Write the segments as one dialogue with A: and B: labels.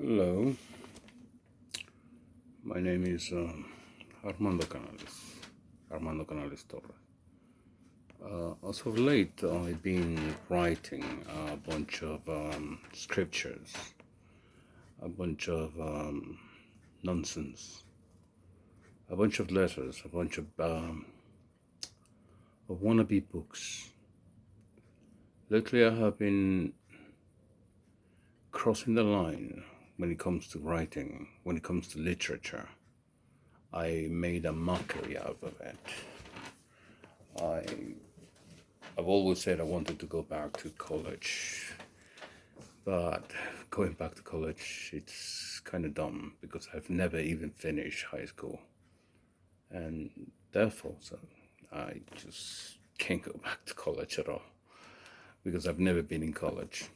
A: Hello, my name is Armando Canales. Armando Canales Torres. As of late, I've been writing a bunch of scriptures, a bunch of nonsense, a bunch of letters, a bunch of wannabe books. Lately, I have been crossing the line when it comes to writing, when it comes to literature. I made a mockery out of it. I I've always said I wanted to go back to college, but going back to college, it's kind of dumb because I've never even finished high school, and therefore, so I just can't go back to college at all because I've never been in college.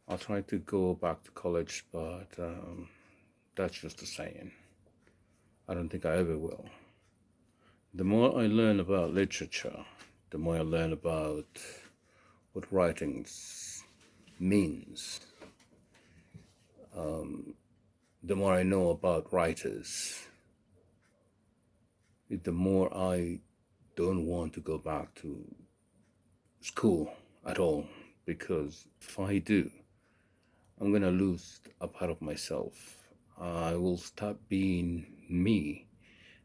A: I'll try to go back to college, but that's just a saying. I don't think I ever will. The more I learn about literature, the more I learn about what writings means, the more I know about writers, the more I don't want to go back to school at all, because if I do, I'm gonna lose a part of myself. I will stop being me,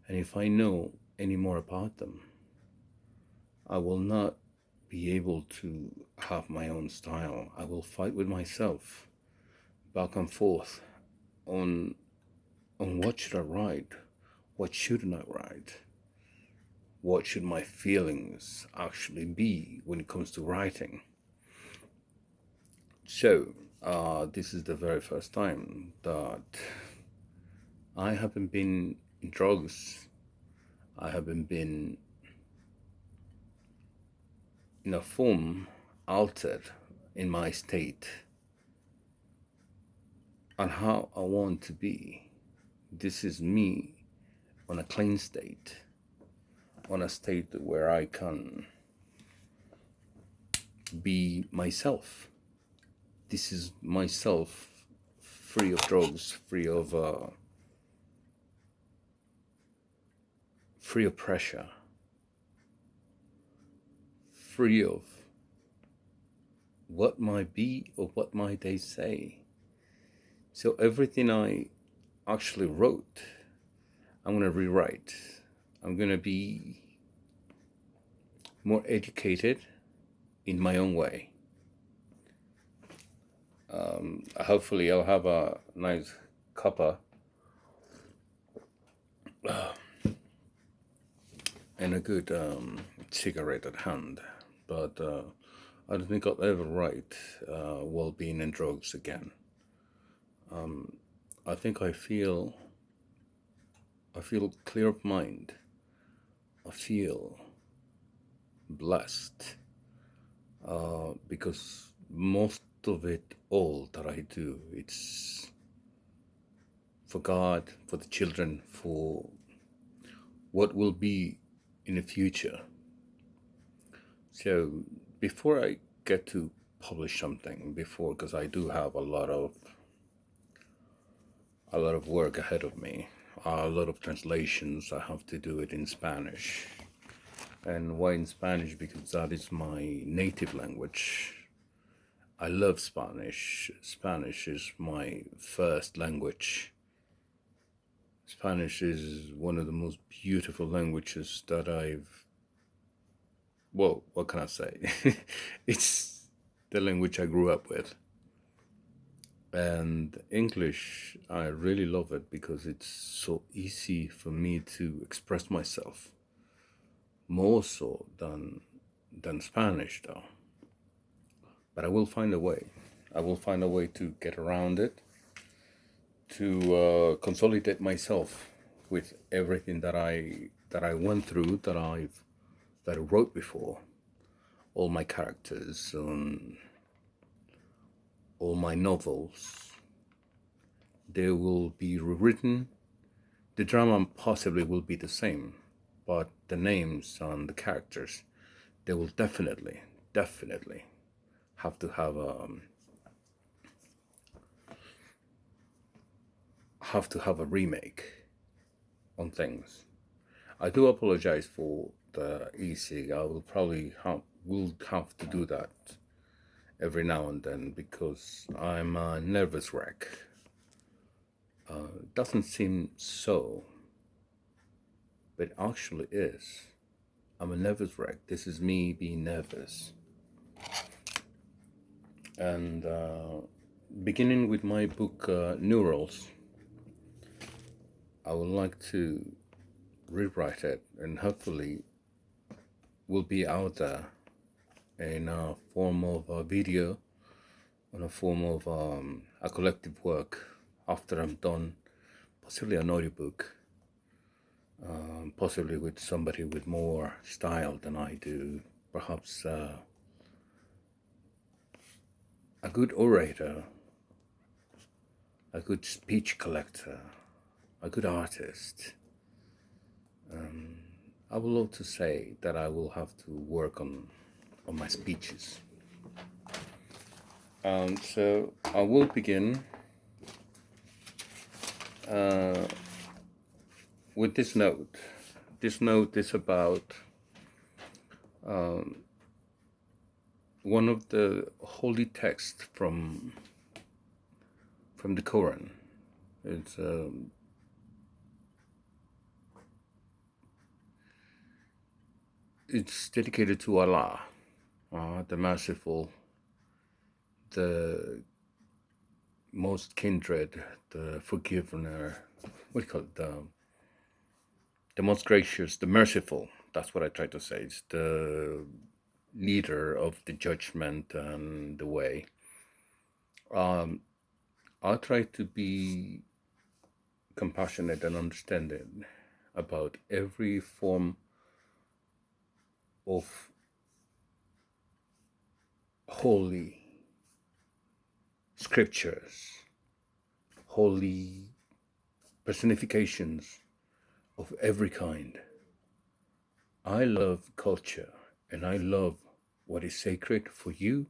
A: and if I know any more about them, I will not be able to have my own style. I will fight with myself back and forth on what should I write, what shouldn't I write, what should my feelings actually be when it comes to writing. So this is the very first time that I haven't been in drugs. I haven't been in a form altered in my state and how I want to be. This is me on a clean state, on a state where I can be myself. This is myself, free of drugs, free of pressure, free of what might be or what might they say. So everything I actually wrote, I'm gonna rewrite. I'm gonna be more educated in my own way. Hopefully I'll have a nice cuppa and a good cigarette at hand, but I don't think I'll ever write while being in drugs again. I think I feel clear of mind. I feel blessed because most of it, all that I do, it's for God, for the children, for what will be in the future. So before I get to publish something, because I do have a lot of work ahead of me, a lot of translations. I have to do it in Spanish. And why in Spanish? Because that is my native language. I love Spanish. Spanish is my first language. Spanish is one of the most beautiful languages that well, what can I say? It's the language I grew up with. And English, I really love it because it's so easy for me to express myself, more so than Spanish, though. But I will find a way. I will find a way to get around it, to consolidate myself with everything that I went through, that I wrote before, all my characters, all my novels. They will be rewritten. The drama possibly will be the same, but the names and the characters, they will definitely have to have have to have a remake on things. I do apologize for the easy. I will probably will have to do that every now and then because I'm a nervous wreck. Doesn't seem so, but actually is. I'm a nervous wreck. This is me being nervous. And beginning with my book, Neurals, I would like to rewrite it and hopefully will be out there in a form of a video, in a form of a collective work after I'm done, possibly an audiobook, possibly with somebody with more style than I do, perhaps a good orator, a good speech collector, a good artist. I would love to say that I will have to work on my speeches. So I will begin with this note. This note is about one of the holy texts from the Quran. It's dedicated to Allah, the Merciful, the most kindred, the forgiver, what do you call it? The most gracious, the merciful. That's what I try to say. It's the leader of the judgment and the way. I try to be compassionate and understanding about every form of holy scriptures, holy personifications of every kind. I love culture and I love what is sacred for you,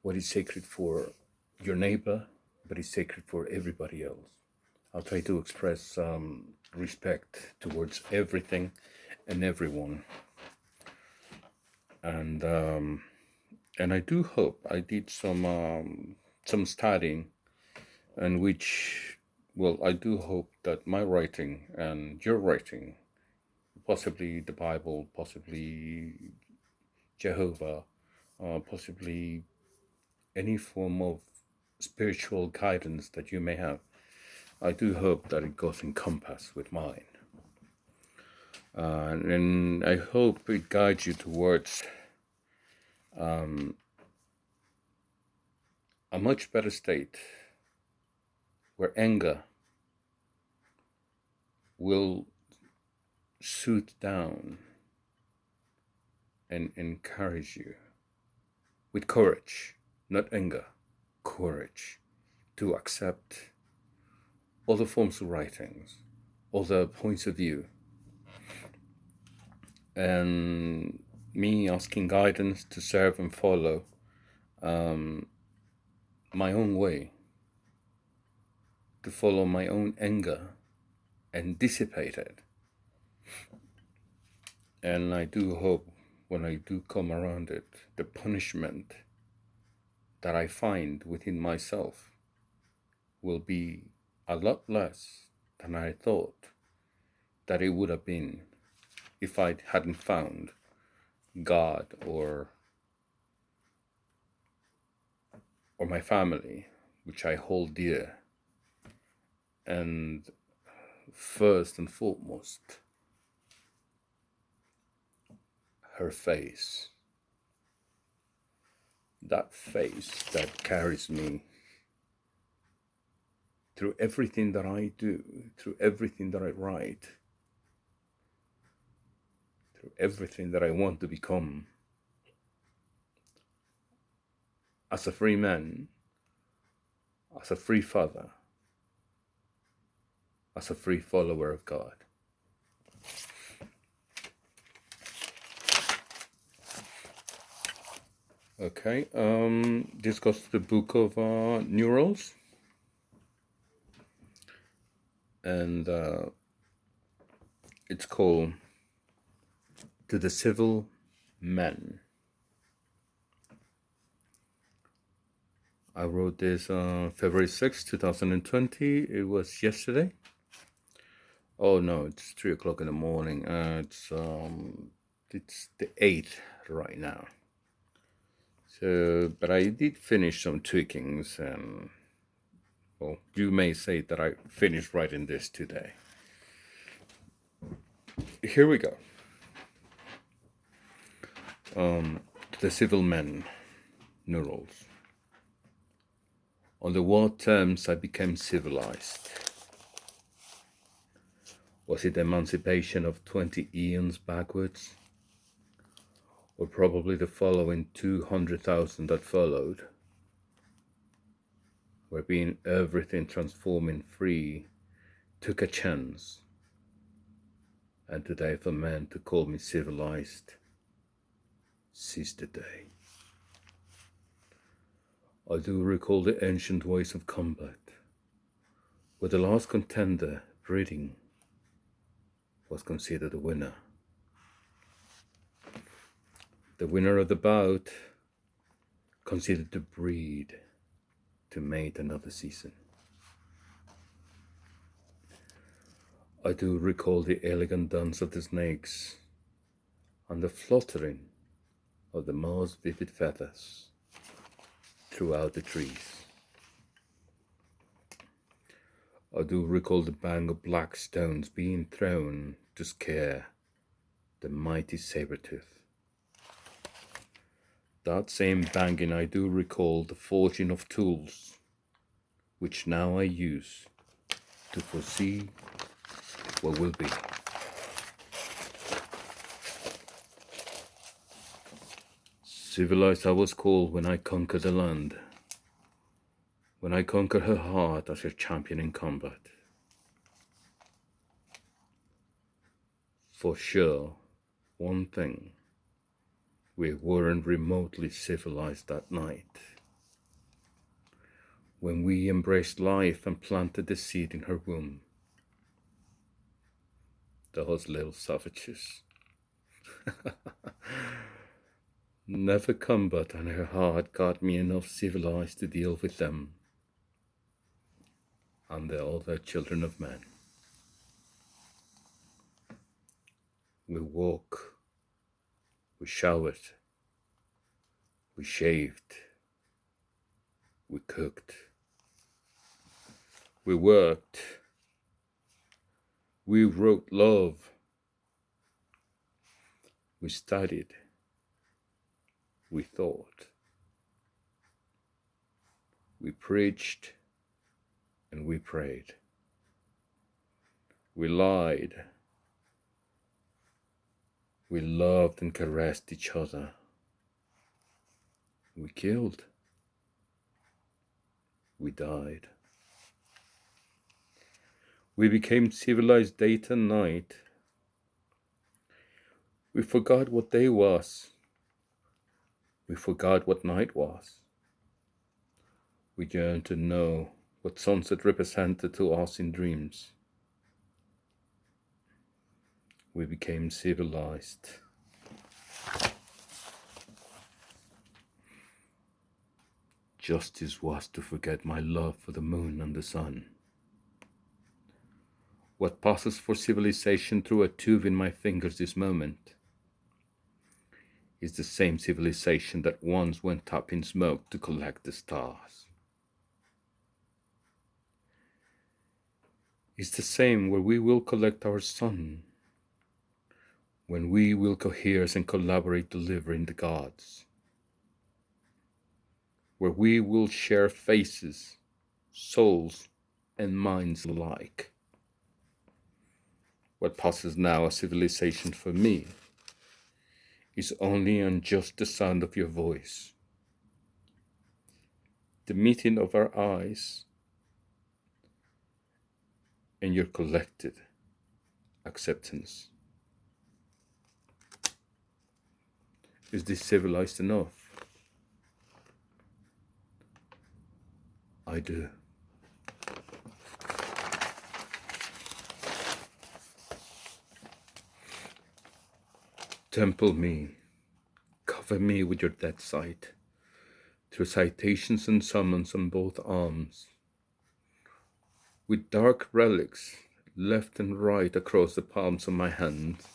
A: what is sacred for your neighbor, but is sacred for everybody else. I'll try to express respect towards everything and everyone. And I do hope I did some studying, and which, well, I do hope that my writing and your writing, possibly the Bible, possibly Jehovah, possibly any form of spiritual guidance that you may have, I do hope that it goes in compass with mine. And I hope it guides you towards a much better state where anger will soothe down and encourage you with courage, not anger, courage to accept all the forms of writings, all the points of view, and me asking guidance to serve and follow my own way, to follow my own anger and dissipate it. And I do hope when I do come around it, the punishment that I find within myself will be a lot less than I thought that it would have been if I hadn't found God or my family, which I hold dear. And first and foremost, her face. That face that carries me through everything that I do, through everything that I write, through everything that I want to become. As a free man, as a free father, as a free follower of God. Okay, this goes to the book of Neurals. and it's called To the Civil Men. I wrote this on February 6th, 2020. It was yesterday. Oh no, it's 3 o'clock in the morning. It's the 8th right now. So, but I did finish some tweakings, and well, you may say that I finished writing this today. Here we go. The Civil Men, Neurals. On the what terms I became civilized? Was it emancipation of 20 eons backwards? Or probably the following 200,000 that followed? Where being everything transforming free took a chance. And today for men to call me civilized, seize the day. I do recall the ancient ways of combat, where the last contender, breeding, was considered a winner. The winner of the bout considered to breed, to mate another season. I do recall the elegant dance of the snakes and the fluttering of the most vivid feathers throughout the trees. I do recall the bang of black stones being thrown to scare the mighty saber-tooth. That same banging I do recall the forging of tools, which now I use to foresee what will be. Civilized I was called when I conquered the land, when I conquered her heart as her champion in combat. For sure, one thing, we weren't remotely civilized that night. When we embraced life and planted the seed in her womb. Those little savages. Never combat and her heart got me enough civilized to deal with them and the other children of men. We woke, we showered, we shaved, we cooked, we worked, we wrote love, we studied, we thought, we preached, and we prayed. We lied. We loved and caressed each other. We killed. We died. We became civilized day and night. We forgot what day was. We forgot what night was. We yearned to know what sunset represented to us in dreams. We became civilized. Justice was to forget my love for the moon and the sun. What passes for civilization through a tube in my fingers this moment is the same civilization that once went up in smoke to collect the stars. It's the same where we will collect our sun, when we will cohere and collaborate delivering the gods, where we will share faces, souls, and minds alike. What passes now as civilization for me is only on just the sound of your voice, the meeting of our eyes, and your collected acceptance. Is this civilized enough? I do. Temple me, cover me with your dead sight, through citations and summons on both arms, with dark relics left and right across the palms of my hands,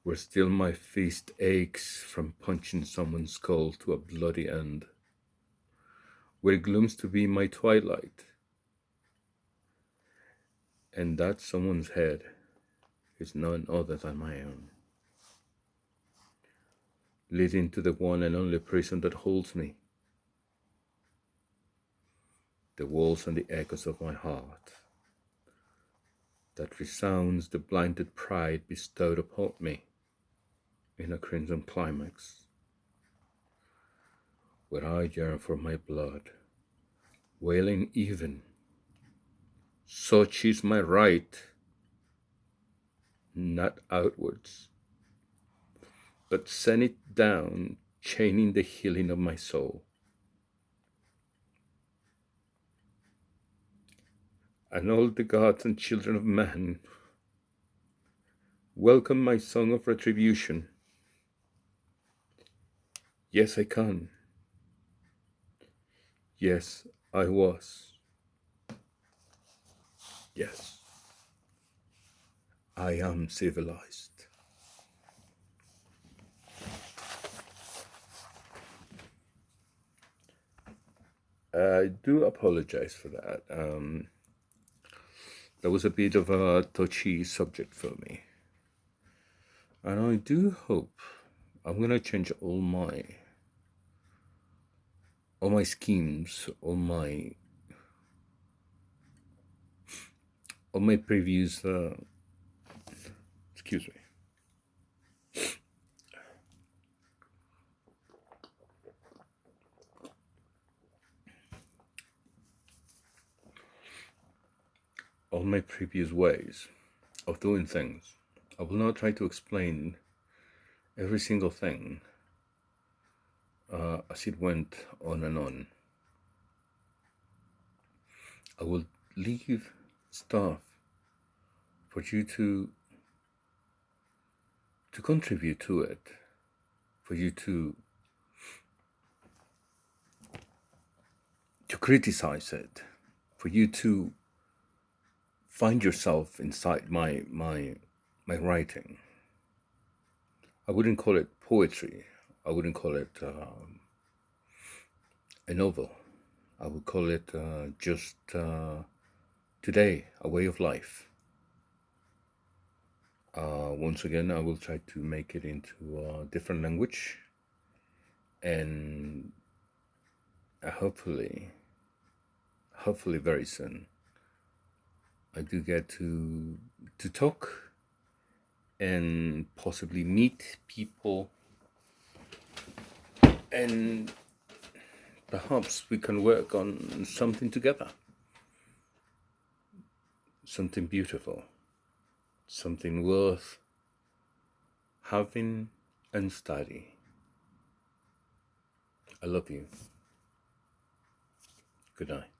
A: where still my fist aches from punching someone's skull to a bloody end, where glooms to be my twilight, and that someone's head is none other than my own, leading to the one and only prison that holds me, the walls and the echoes of my heart, that resounds the blinded pride bestowed upon me in a crimson climax, where I yearn for my blood, wailing even, such is my right, not outwards, but send it down, chaining the healing of my soul. And all the gods and children of man welcome my song of retribution. Yes, I can. Yes, I was. Yes, I am civilized. I do apologize for that. That was a bit of a touchy subject for me. And I do hope I'm going to change all my schemes, all my previous, excuse me. All my previous ways of doing things. I will not try to explain every single thing as it went on and on. I will leave stuff for you to contribute to it, for you to criticize it, for you to find yourself inside my writing. I wouldn't call it poetry. I wouldn't call it a novel. I would call it just today, a way of life. Once again, I will try to make it into a different language, and hopefully very soon, I do get to talk and possibly meet people, and perhaps we can work on something together, something beautiful, something worth having and study. I love you. Good night.